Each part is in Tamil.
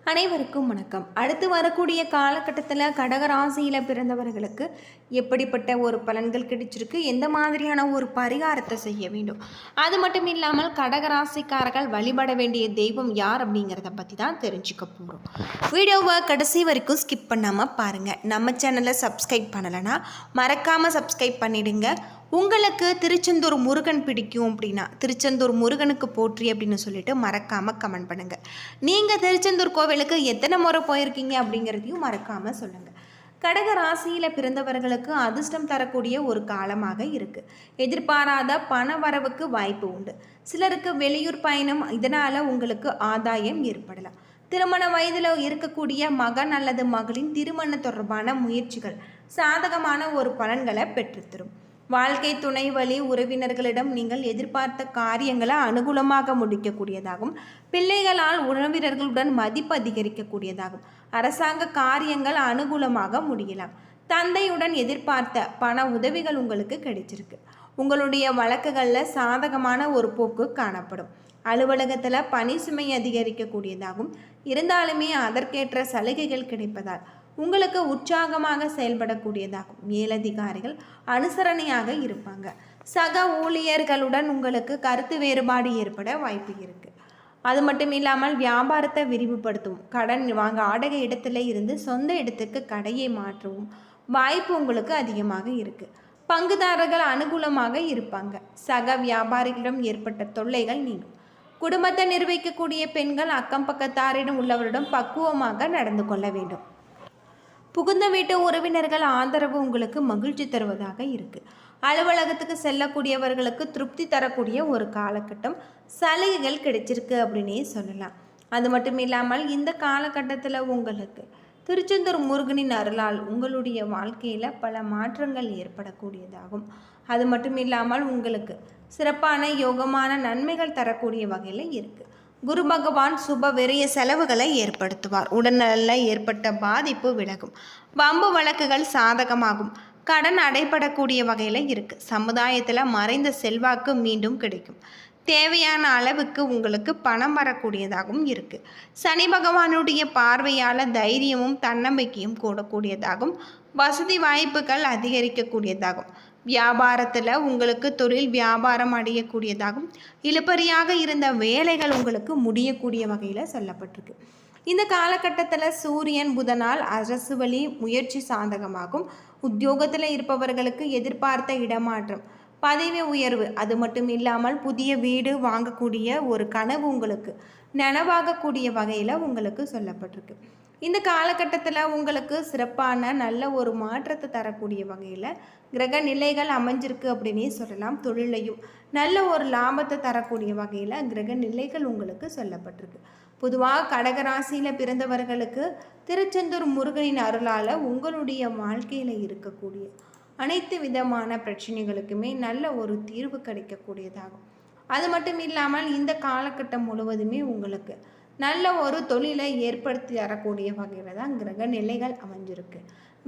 அனைவருக்கும் வணக்கம். அடுத்து வரக்கூடிய காலகட்டத்தில் கடகராசியில் பிறந்தவர்களுக்கு எப்படிப்பட்ட ஒரு பலன்கள் கிடைச்சிருக்கு, எந்த மாதிரியான ஒரு பரிகாரத்தை செய்ய வேண்டும், அது மட்டும் இல்லாமல் கடகராசிக்காரர்கள் வழிபட வேண்டிய தெய்வம் யார் அப்படிங்கிறத பற்றி தான் தெரிஞ்சுக்க போகிறோம். வீடியோவை கடைசி வரைக்கும் ஸ்கிப் பண்ணாமல் பாருங்கள். நம்ம சேனலை சப்ஸ்கிரைப் பண்ணலைன்னா மறக்காமல் சப்ஸ்கிரைப் பண்ணிவிடுங்க. உங்களுக்கு திருச்செந்தூர் முருகன் பிடிக்கும் அப்படின்னா திருச்செந்தூர் முருகனுக்கு போற்றி அப்படின்னு சொல்லிட்டு மறக்காமல் கமெண்ட் பண்ணுங்கள். நீங்கள் திருச்செந்தூர் கோவிலுக்கு எத்தனை முறை போயிருக்கீங்க அப்படிங்கிறதையும் மறக்காமல் சொல்லுங்கள். கடக ராசியில் பிறந்தவர்களுக்கு அதிர்ஷ்டம் தரக்கூடிய ஒரு காலமாக இருக்குது. எதிர்பாராத பண வரவுக்கு வாய்ப்பு உண்டு. சிலருக்கு வெளியூர் பயணம், இதனால் உங்களுக்கு ஆதாயம் ஏற்படலாம். திருமண வயதில் இருக்கக்கூடிய மகன் அல்லது மகளின் திருமண தொடர்பான முயற்சிகள் சாதகமான ஒரு பலன்களை பெற்றுத்தரும். வாழ்க்கை துணை வழி உறவினர்களிடம் நீங்கள் எதிர்பார்த்த காரியங்களை அனுகூலமாக முடிக்கக்கூடியதாகும். பிள்ளைகளால் உறவினர்களுடன் மதிப்பு அதிகரிக்கக்கூடியதாகும். அரசாங்க காரியங்கள் அனுகூலமாக முடியலாம். தந்தையுடன் எதிர்பார்த்த பண உதவிகள் உங்களுக்கு கிடைச்சிருக்கு. உங்களுடைய வழக்குகளில் சாதகமான ஒரு போக்கு காணப்படும். அலுவலகத்தில் பணி சுமை அதிகரிக்கக்கூடியதாகும். இருந்தாலுமே அதற்கேற்ற சலுகைகள் கிடைப்பதால் உங்களுக்கு உற்சாகமாக செயல்படக்கூடியதாகும். மேலதிகாரிகள் அனுசரணையாக இருப்பாங்க. சக ஊழியர்களுடன் உங்களுக்கு கருத்து வேறுபாடு ஏற்பட வாய்ப்பு இருக்குது. அது மட்டும் இல்லாமல் வியாபாரத்தை விரிவுபடுத்தும். கடன் வாங்க வாடகை இடத்துல இருந்து சொந்த இடத்துக்கு கடையை மாற்றவும் வாய்ப்பு உங்களுக்கு அதிகமாக இருக்குது. பங்குதாரர்கள் அனுகூலமாக இருப்பாங்க. சக வியாபாரிகளிடம் ஏற்பட்ட தொல்லைகள் நீங்கும். குடும்பத்தை நிர்வகிக்கக்கூடிய பெண்கள் அக்கம் பக்கத்தாரிடம் உள்ளவரிடம் பக்குவமாக நடந்து கொள்ள வேண்டும். புகுந்த வீட்டு உறவினர்கள் ஆதரவு உங்களுக்கு மகிழ்ச்சி தருவதாக இருக்குது. அலுவலகத்துக்கு செல்லக்கூடியவர்களுக்கு திருப்தி தரக்கூடிய ஒரு காலகட்டம், சலுகைகள் கிடைச்சிருக்கு அப்படின்னே சொல்லலாம். அது மட்டும் இல்லாமல் இந்த காலகட்டத்தில் உங்களுக்கு திருச்செந்தூர் முருகனின் அருளால் உங்களுடைய வாழ்க்கையில் பல மாற்றங்கள் ஏற்படக்கூடியதாகும். அது மட்டும் இல்லாமல் உங்களுக்கு சிறப்பான யோகமான நன்மைகள் தரக்கூடிய வகையில் இருக்குது. குரு பகவான் சுப விரய செலவுகளை ஏற்படுத்துவார். உடல்நலில் ஏற்பட்ட பாதிப்பு விலகும். வம்பு வழக்குகள் சாதகமாகும். கடன் அடைபடக்கூடிய வகையில் இருக்குது. சமுதாயத்தில் மறைந்த செல்வாக்கு மீண்டும் கிடைக்கும். தேவையான அளவுக்கு உங்களுக்கு பணம் வரக்கூடியதாகவும் இருக்குது. சனி பகவானுடைய பார்வையால் தைரியமும் தன்னம்பிக்கையும் கூடக்கூடியதாகும். வசதி வாய்ப்புகள் அதிகரிக்கக்கூடியதாகும். வியாபாரத்தில் உங்களுக்கு தொழில் வியாபாரம் அடையக்கூடியதாகும். இழுபறியாக இருந்த வேலைகள் உங்களுக்கு முடியக்கூடிய வகையில் சொல்லப்பட்டிருக்கு. இந்த காலகட்டத்தில் சூரியன் புதனால் அரசு வழி முயற்சி சாதகமாகும். உத்தியோகத்தில் இருப்பவர்களுக்கு எதிர்பார்த்த இடமாற்றம், பதவி உயர்வு, அது மட்டும் இல்லாமல் புதிய வீடு வாங்கக்கூடிய ஒரு கனவு உங்களுக்கு நனவாகக்கூடிய வகையில் உங்களுக்கு சொல்லப்பட்டிருக்கு. இந்த காலகட்டத்தில் உங்களுக்கு சிறப்பான நல்ல ஒரு மாற்றத்தை தரக்கூடிய வகையில் கிரக நிலைகள் அமைஞ்சிருக்கு அப்படின்னே சொல்லலாம். தொழிலையும் நல்ல ஒரு லாபத்தை தரக்கூடிய வகையில் கிரக நிலைகள் உங்களுக்கு சொல்லப்பட்டிருக்கு. பொதுவாக கடகராசியில் பிறந்தவர்களுக்கு திருச்செந்தூர் முருகனின் அருளால் உங்களுடைய வாழ்க்கையில் இருக்கக்கூடிய அனைத்து விதமான பிரச்சனைகளுக்குமே நல்ல ஒரு தீர்வு கிடைக்கக்கூடியதாகும். அது மட்டும் இல்லாமல் இந்த காலகட்டம் முழுவதுமே உங்களுக்கு நல்ல ஒரு தொழிலை ஏற்படுத்தி தரக்கூடிய வகையில் தான் கிரக நிலைகள் அமைஞ்சிருக்கு.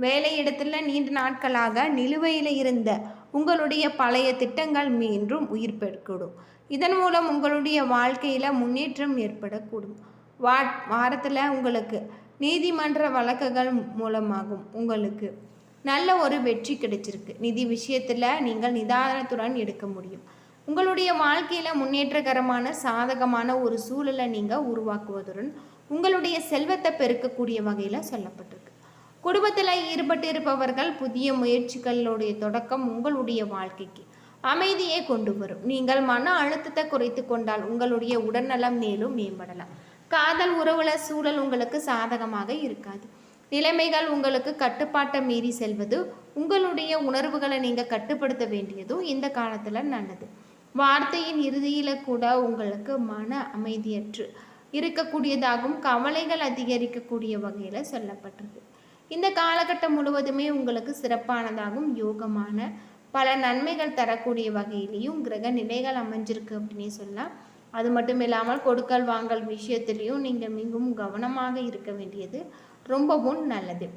வேலை இடத்துல நீண்ட நாட்களாக நிலுவையில் இருந்த உங்களுடைய பழைய திட்டங்கள் மீண்டும் உயிர் பெறக்கூடும். இதன் மூலம் உங்களுடைய வாழ்க்கையில் முன்னேற்றம் ஏற்படக்கூடும். வாரத்தில் உங்களுக்கு நீதிமன்ற வழக்குகள் மூலமாகும் உங்களுக்கு நல்ல ஒரு வெற்றி கிடைச்சிருக்கு. நிதி விஷயத்தில் நீங்கள் நிதானத்துடன் எடுக்க முடியும். உங்களுடைய வாழ்க்கையில் முன்னேற்றகரமான சாதகமான ஒரு சூழலை நீங்கள் உருவாக்குவதுடன் உங்களுடைய செல்வத்தை பெருக்கக்கூடிய வகையில் சொல்லப்பட்டிருக்கு. குடும்பத்தில் ஈடுபட்டு இருப்பவர்கள் புதிய முயற்சிகளுடைய தொடக்கம் உங்களுடைய வாழ்க்கைக்கு அமைதியை கொண்டு வரும். நீங்கள் மன அழுத்தத்தை குறைத்து கொண்டால் உங்களுடைய உடல்நலம் மேலும் மேம்படலாம். காதல் உறவுல சூழல் உங்களுக்கு சாதகமாக இருக்காது. நிலைமைகள் உங்களுக்கு கட்டுப்பாட்டை மீறி செல்வது, உங்களுடைய உணர்வுகளை நீங்கள் கட்டுப்படுத்த வேண்டியதும் இந்த காலத்தில் நல்லது. வார்த்தையின் இறுதியில் கூட உங்களுக்கு மன அமைதியற்று இருக்கக்கூடியதாகவும் கவலைகள் அதிகரிக்கக்கூடிய வகையில் சொல்லப்பட்டிருக்கு. இந்த காலகட்டம் முழுவதுமே உங்களுக்கு சிறப்பானதாகவும் யோகமான பல நன்மைகள் தரக்கூடிய வகையிலையும் கிரக நிலைகள் அமைஞ்சிருக்கு அப்படின்னே சொல்லலாம். அது மட்டும் இல்லாமல் கொடுக்கல் வாங்கல் விஷயத்திலையும் நீங்கள் மிகவும் கவனமாக இருக்க வேண்டியது ரொம்பவும் நல்லது.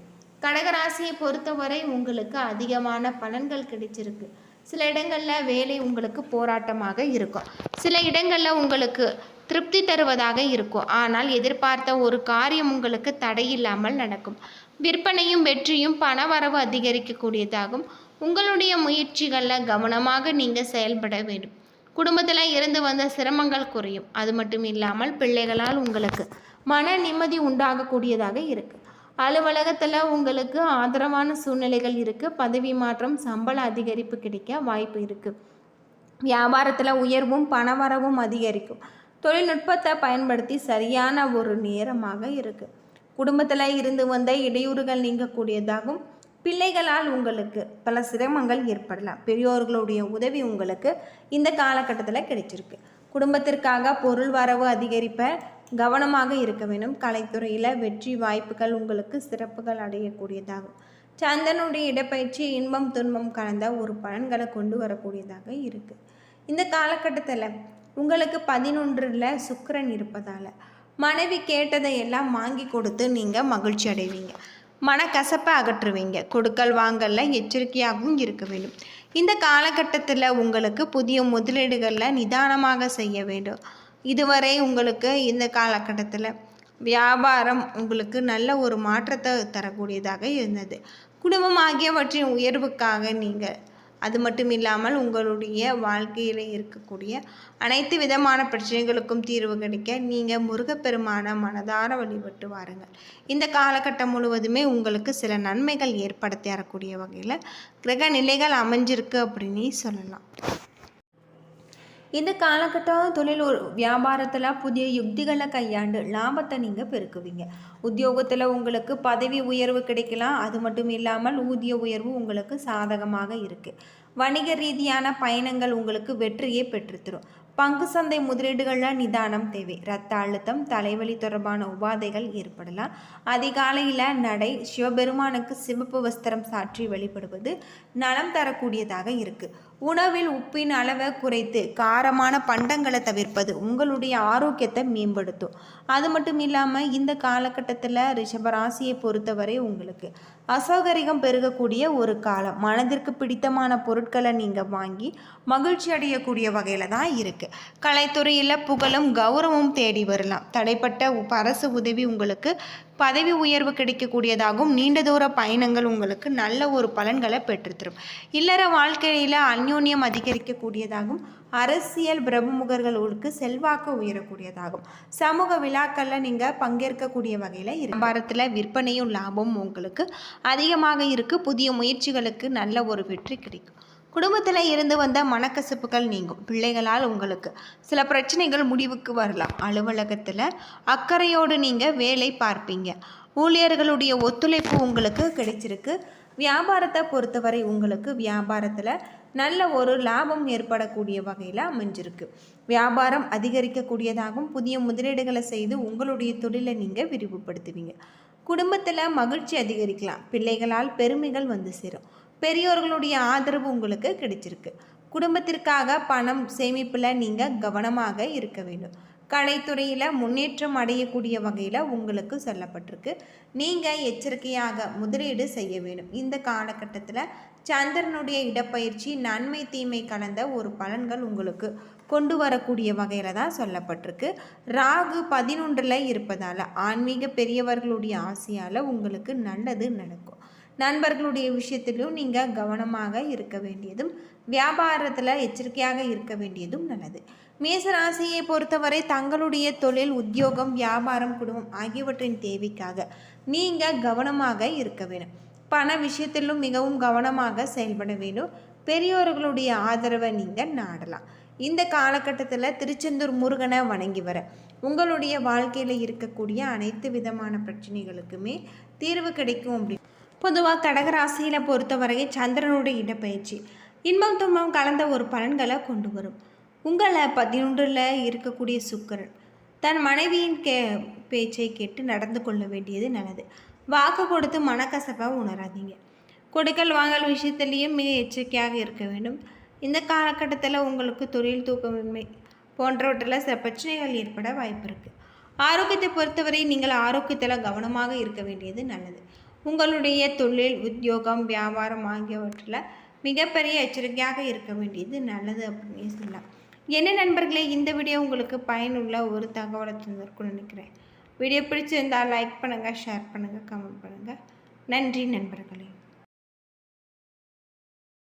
கடகராசியை பொறுத்தவரை உங்களுக்கு அதிகமான பலன்கள் கிடைச்சிருக்கு. சில இடங்களில் வேலை உங்களுக்கு போராட்டமாக இருக்கும். சில இடங்களில் உங்களுக்கு திருப்தி தருவதாக இருக்கும். ஆனால் எதிர்பார்த்த ஒரு காரியம் உங்களுக்கு தடையில்லாமல் நடக்கும். விற்பனையும் வெற்றியும் பணவரவு அதிகரிக்கக்கூடியதாகும். உங்களுடைய முயற்சிகளில் கவனமாக நீங்கள் செயல்பட வேண்டும். குடும்பத்தில் இருந்து வந்த சிரமங்கள் குறையும். அது மட்டும் இல்லாமல் பிள்ளைகளால் உங்களுக்கு மன நிம்மதி உண்டாகக்கூடியதாக இருக்குது. அலுவலகத்தில் உங்களுக்கு ஆதரவான சூழ்நிலைகள் இருக்குது. பதவி மாற்றம், சம்பள அதிகரிப்பு கிடைக்க வாய்ப்பு இருக்குது. வியாபாரத்தில் உயர்வும் பணவரவும் அதிகரிக்கும். தொழில்நுட்பத்தை பயன்படுத்தி சரியான ஒரு நேரமாக இருக்குது. குடும்பத்தில் இருந்து வந்த இடையூறுகள் நீங்கக்கூடியதாகும். பிள்ளைகளால் உங்களுக்கு பல சிரமங்கள் ஏற்படலாம். பெரியோர்களுடைய உதவி உங்களுக்கு இந்த காலகட்டத்தில் கிடைச்சிருக்கு. குடும்பத்திற்காக பொருள் வரவு அதிகரிப்ப கவனமாக இருக்க வேண்டும். கலைத்துறையில் வெற்றி வாய்ப்புகள் உங்களுக்கு சிறப்புகள் அடையக்கூடியதாகும். சந்திரனுடைய இடப்பயிற்சி இன்பம் துன்பம் கலந்த ஒரு பலன்களை கொண்டு வரக்கூடியதாக இருக்குது. இந்த காலகட்டத்தில் உங்களுக்கு 11ல் சுக்கிரன் இருப்பதால் மனைவி கேட்டதை எல்லாம் வாங்கி கொடுத்து நீங்கள் மகிழ்ச்சி அடைவீங்க. மனக்கசப்பை அகற்றுவீங்க. கொடுக்கல் வாங்கல்ல எச்சரிக்கையாகவும் இருக்க வேண்டும். இந்த காலகட்டத்தில் உங்களுக்கு புதிய முதலீடுகளில் நிதானமாக செய்ய வேண்டும். இதுவரை உங்களுக்கு இந்த காலகட்டத்தில் வியாபாரம் உங்களுக்கு நல்ல ஒரு மாற்றத்தை தரக்கூடியதாக இருந்தது. குடும்பம் ஆகியவற்றின் உயர்வுக்காக நீங்கள் அது மட்டும் இல்லாமல் உங்களுடைய வாழ்க்கையில் இருக்கக்கூடிய அனைத்து விதமான பிரச்சனைகளுக்கும் தீர்வு கிடைக்க நீங்கள் முருகப்பெருமான மனதார வழிபட்டு வாருங்கள். இந்த காலகட்டம் முழுவதுமே உங்களுக்கு சில நன்மைகள் ஏற்படுத்தி தரக்கூடிய வகையில் கிரக நிலைகள் அமைஞ்சிருக்கு அப்படின்னு சொல்லலாம். இந்த காலகட்டம் தொழில் வியாபாரத்தில் புதிய யுக்திகளை கையாண்டு லாபத்தை நீங்கள் பெருக்குவீங்க. உத்தியோகத்தில் உங்களுக்கு பதவி உயர்வு கிடைக்கலாம். அது மட்டும் இல்லாமல் ஊதிய உயர்வு உங்களுக்கு சாதகமாக இருக்குது. வணிக ரீதியான பயணங்கள் உங்களுக்கு வெற்றியை பெற்றுத்தரும். பங்கு சந்தை முதலீடுகளில் நிதானம் தேவை. இரத்த அழுத்தம், தலைவலி தொடர்பான உபாதைகள் ஏற்படலாம். அதிகாலையில் நடை, சிவபெருமானுக்கு சிவப்பு வஸ்திரம் சாற்றி வழிபடுவது நலம் தரக்கூடியதாக இருக்குது. உணவில் உப்பின் அளவை குறைத்து காரமான பண்டங்களை தவிர்ப்பது உங்களுடைய ஆரோக்கியத்தை மேம்படுத்தும். அது மட்டும் இல்லாமல் இந்த காலகட்டத்தில் ரிஷபராசியை பொறுத்தவரை உங்களுக்கு அசௌகரியம் பெருகக்கூடிய ஒரு காலம். மனதிற்கு பிடித்தமான பொருட்களை நீங்கள் வாங்கி மகிழ்ச்சி அடையக்கூடிய வகையில் தான் இருக்குது. கலைத்துறையில் புகழும் கௌரவமும் தேடி வரலாம். தடைப்பட்ட அரசு உதவி உங்களுக்கு பதவி உயர்வு கிடைக்கக்கூடியதாகவும் நீண்ட தூர பயணங்கள் உங்களுக்கு நல்ல ஒரு பலன்களை பெற்றுத்தரும். இல்லற வாழ்க்கையில் அந்யோன்யம் அதிகரிக்கக்கூடியதாகவும் அரசியல் பிரமுகர்களுக்கு செல்வாக்கு உயரக்கூடியதாகும். சமூக விழாக்களில் நீங்கள் பங்கேற்கக்கூடிய வகையில் வியாபாரத்தில் விற்பனையும் லாபமும் உங்களுக்கு அதிகமாக இருக்குது. புதிய முயற்சிகளுக்கு நல்ல ஒரு வெற்றி கிடைக்கும். குடும்பத்தில் இருந்து வந்த மனக்கசப்புகள் நீங்கும். பிள்ளைகளால் உங்களுக்கு சில பிரச்சனைகள் முடிவுக்கு வரலாம். அலுவலகத்தில் அக்கறையோடு நீங்கள் வேலை பார்ப்பீங்க. ஊழியர்களுடைய ஒத்துழைப்பு உங்களுக்கு கிடைச்சிருக்கு. வியாபாரத்தை பொறுத்தவரை உங்களுக்கு வியாபாரத்தில் நல்ல ஒரு லாபம் ஏற்படக்கூடிய வகையில் அமைஞ்சிருக்கு. வியாபாரம் அதிகரிக்கக்கூடியதாகவும் புதிய முதலீடுகளை செய்து உங்களுடைய தொழிலை நீங்கள் விரிவுபடுத்துவீங்க. குடும்பத்தில் மகிழ்ச்சி அதிகரிக்கலாம். பிள்ளைகளால் பெருமைகள் வந்து சேரும். பெரியோர்களுடைய ஆதரவு உங்களுக்கு கிடைச்சிருக்கு. குடும்பத்திற்காக பணம் சேமிப்பில் நீங்கள் கவனமாக இருக்க வேண்டும். கலைத்துறையில் முன்னேற்றம் அடையக்கூடிய வகையில் உங்களுக்கு சொல்லப்பட்டிருக்கு. நீங்கள் எச்சரிக்கையாக முதலீடு செய்ய வேண்டும். இந்த காலகட்டத்தில் சந்திரனுடைய இடப்பயிற்சி நன்மை தீமை கலந்த ஒரு பலன்கள் உங்களுக்கு கொண்டு வரக்கூடிய வகையில் தான் சொல்லப்பட்டிருக்கு. ராகு 11ல் இருப்பதால் ஆன்மீக பெரியவர்களுடைய ஆசையால் உங்களுக்கு நல்லது நடக்கும். நண்பர்களுடைய விஷயத்திலும் நீங்கள் கவனமாக இருக்க வேண்டியதும் வியாபாரத்தில் எச்சரிக்கையாக இருக்க வேண்டியதும் நல்லது. மேசராசியை பொறுத்தவரை தங்களுடைய தொழில், உத்தியோகம், வியாபாரம், குடும்பம் ஆகியவற்றின் தேவைக்காக நீங்கள் கவனமாக இருக்க வேண்டும். பண விஷயத்திலும் மிகவும் கவனமாக செயல்பட வேண்டும். பெரியோர்களுடைய ஆதரவை நீங்கள் நாடலாம். இந்த காலகட்டத்தில் திருச்செந்தூர் முருகனை வணங்கி வர உங்களுடைய வாழ்க்கையில் இருக்கக்கூடிய அனைத்து விதமான பிரச்சனைகளுக்குமே தீர்வு கிடைக்கும். அப்படி பொதுவாக கடகராசியில் பொறுத்தவரையே சந்திரனுடைய இடப்பயிற்சி இன்பம் துன்பம் கலந்த ஒரு பலன்களை கொண்டு வரும். உங்களை 11ல் இருக்கக்கூடிய சுக்கிரன் தன் மனைவியின் பேச்சை கேட்டு நடந்து கொள்ள வேண்டியது நல்லது. வாக்கு கொடுத்து மனக்கசப்பை உணராதீங்க. கொடுக்கல் வாங்கல் விஷயத்திலையும் மிக எச்சரிக்கையாக இருக்க வேண்டும். இந்த காலகட்டத்தில் உங்களுக்கு தொழில் தூக்கமின்மை போன்றவற்றில் சில பிரச்சனைகள் ஏற்பட வாய்ப்பு இருக்குது. ஆரோக்கியத்தை பொறுத்தவரை நீங்கள் ஆரோக்கியத்தில் கவனமாக இருக்க வேண்டியது நல்லது. உங்களுடைய தொழில், உத்தியோகம், வியாபாரம் ஆகியவற்றில் மிகப்பெரிய எச்சரிக்கையாக இருக்க வேண்டியது நல்லது அப்படின்னே சொல்லலாம். என்ன நண்பர்களே, இந்த வீடியோ உங்களுக்கு பயனுள்ள ஒரு தகவலை தந்திருக்கும்னு நினைக்கிறேன். வீடியோ பிடிச்சிருந்தால் லைக் பண்ணுங்கள், ஷேர் பண்ணுங்கள், கமெண்ட் பண்ணுங்கள். நன்றி நண்பர்களே.